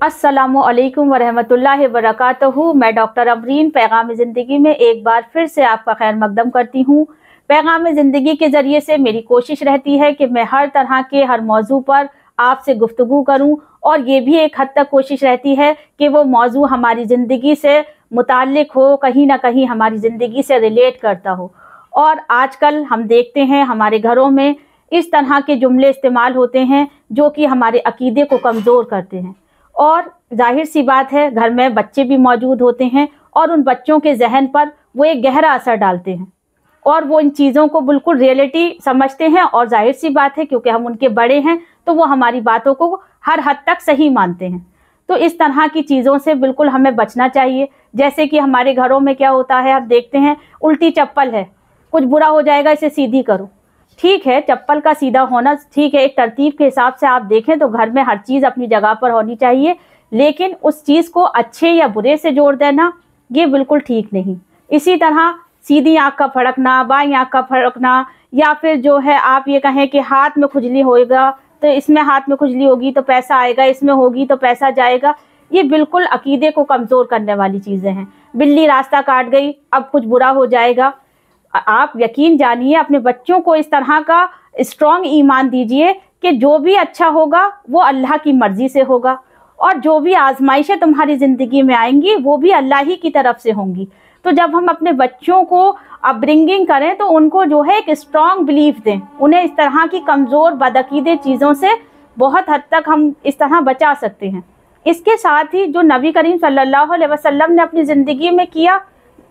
अस्सलामुअलैकुम वरहमतुल्लाहि वबरकातुहू। मैं डॉक्टर अमरीन पैगाम ज़िंदगी में एक बार फिर से आपका खैर मकदम करती हूँ। पैगाम ज़िंदगी के ज़रिए से मेरी कोशिश रहती है कि मैं हर तरह के हर मौजू पर आपसे गुफ्तगू करूँ, और ये भी एक हद तक कोशिश रहती है कि वो मौजू हमारी ज़िंदगी से मुताल्लिक़ हो, कहीं ना कहीं हमारी ज़िंदगी से रिलेट करता हो। और आजकल हम देखते हैं हमारे घरों में इस तरह के जुमले इस्तेमाल होते हैं जो कि हमारे अकीदे को कमज़ोर करते हैं। और जाहिर सी बात है, घर में बच्चे भी मौजूद होते हैं और उन बच्चों के जहन पर वो एक गहरा असर डालते हैं और वो इन चीज़ों को बिल्कुल रियलिटी समझते हैं। और जाहिर सी बात है, क्योंकि हम उनके बड़े हैं तो वो हमारी बातों को हर हद तक सही मानते हैं। तो इस तरह की चीज़ों से बिल्कुल हमें बचना चाहिए। जैसे कि हमारे घरों में क्या होता है, आप देखते हैं उल्टी चप्पल है, कुछ बुरा हो जाएगा, इसे सीधी करो। ठीक है, चप्पल का सीधा होना ठीक है, एक तरतीब के हिसाब से आप देखें तो घर में हर चीज़ अपनी जगह पर होनी चाहिए, लेकिन उस चीज़ को अच्छे या बुरे से जोड़ देना ये बिल्कुल ठीक नहीं। इसी तरह सीधी आँख का फड़कना, बाईं आँख का फड़कना, या फिर जो है आप ये कहें कि हाथ में खुजली होएगा तो इसमें हाथ में खुजली होगी तो पैसा आएगा, इसमें होगी तो पैसा जाएगा, ये बिल्कुल अकीदे को कमज़ोर करने वाली चीज़ें हैं। बिल्ली रास्ता काट गई, अब कुछ बुरा हो जाएगा। आप यकीन जानिए, अपने बच्चों को इस तरह का स्ट्रॉन्ग ईमान दीजिए कि जो भी अच्छा होगा वो अल्लाह की मर्ज़ी से होगा, और जो भी आजमाइशें तुम्हारी ज़िंदगी में आएंगी वो भी अल्लाह ही की तरफ से होंगी। तो जब हम अपने बच्चों को अपब्रिंगिंग करें तो उनको जो है एक स्ट्रॉन्ग बिलीफ दें, उन्हें इस तरह की कमज़ोर बदअकीदे चीज़ों से बहुत हद तक हम इस तरह बचा सकते हैं। इसके साथ ही जो नबी करीम सल्लल्लाहु अलैहि वसल्लम ने अपनी ज़िंदगी में किया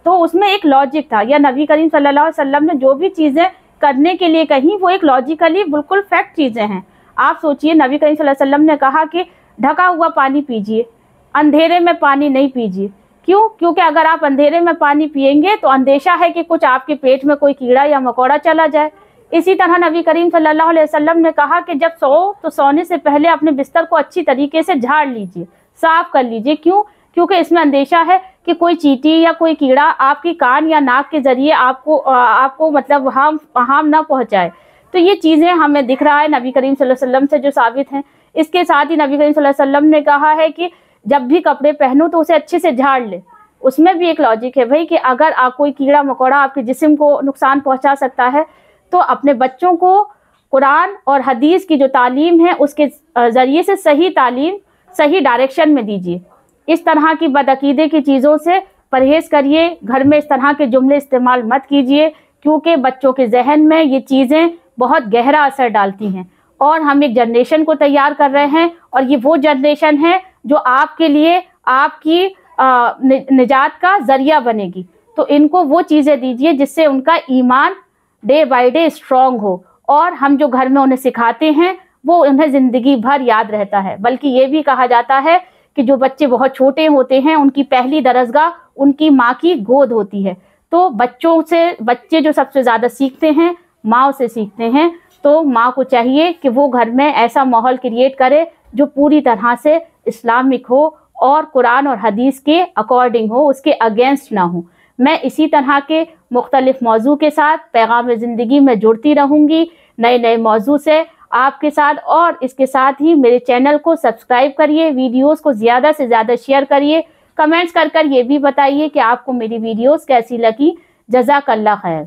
तो उसमें एक लॉजिक था, या नबी करीम सल्लल्लाहु अलैहि वसल्लम ने जो भी चीज़ें करने के लिए कहीं वो एक लॉजिकली बिल्कुल फैक्ट चीज़ें हैं। आप सोचिए, नबी करीम सल्लल्लाहु अलैहि वसल्लम ने कहा कि ढका हुआ पानी पीजिए, अंधेरे में पानी नहीं पीजिए। क्यों? क्योंकि अगर आप अंधेरे में पानी पिएंगे तो अंदेशा है कि कुछ आपके पेट में कोई कीड़ा या मकोड़ा चला जाए। इसी तरह नबी करीम सल्लल्लाहु अलैहि वसल्लम ने कहा कि जब सो तो सोने से पहले अपने बिस्तर को अच्छी तरीके से झाड़ लीजिए, साफ़ कर लीजिए। क्यों? क्योंकि इसमें अंदेशा है कि कोई चींटी या कोई कीड़ा आपकी कान या नाक के ज़रिए आपको मतलब हार्म ना पहुंचाए। तो ये चीज़ें हमें दिख रहा है नबी करीम सल्लल्लाहु अलैहि वसल्लम से जो साबित हैं। इसके साथ ही नबी करीम सल्लल्लाहु अलैहि वसल्लम ने कहा है कि जब भी कपड़े पहनो तो उसे अच्छे से झाड़ ले। उसमें भी एक लॉजिक है भाई कि अगर आप कोई कीड़ा मकोड़ा आपके जिस्म को नुकसान पहुँचा सकता है तो अपने बच्चों को कुरान और हदीस की जो तालीम है उसके ज़रिए से सही तालीम सही डायरेक्शन में दीजिए। इस तरह की बदअकीदे की चीज़ों से परहेज़ करिए। घर में इस तरह के जुमले इस्तेमाल मत कीजिए, क्योंकि बच्चों के जहन में ये चीज़ें बहुत गहरा असर डालती हैं। और हम एक जनरेशन को तैयार कर रहे हैं, और ये वो जनरेशन है जो आपके लिए आपकी निजात का ज़रिया बनेगी। तो इनको वो चीज़ें दीजिए जिससे उनका ईमान डे बाय डे स्ट्रॉन्ग हो, और हम जो घर में उन्हें सिखाते हैं वो उन्हें ज़िंदगी भर याद रहता है। बल्कि ये भी कहा जाता है कि जो बच्चे बहुत छोटे होते हैं उनकी पहली दरसगाह उनकी माँ की गोद होती है। तो बच्चे जो सबसे ज़्यादा सीखते हैं माँ से सीखते हैं। तो माँ को चाहिए कि वो घर में ऐसा माहौल क्रिएट करे जो पूरी तरह से इस्लामिक हो और कुरान और हदीस के अकॉर्डिंग हो, उसके अगेंस्ट ना हो। मैं इसी तरह के मुख्तलिफ मौजू के साथ पैगाम ज़िंदगी में जुड़ती रहूँगी, नए नए मौजू से आपके साथ। और इसके साथ ही मेरे चैनल को सब्सक्राइब करिए, वीडियोस को ज़्यादा से ज़्यादा शेयर करिए, कमेंट्स कर ये भी बताइए कि आपको मेरी वीडियोस कैसी लगी। जज़ाकल्लाह खैर।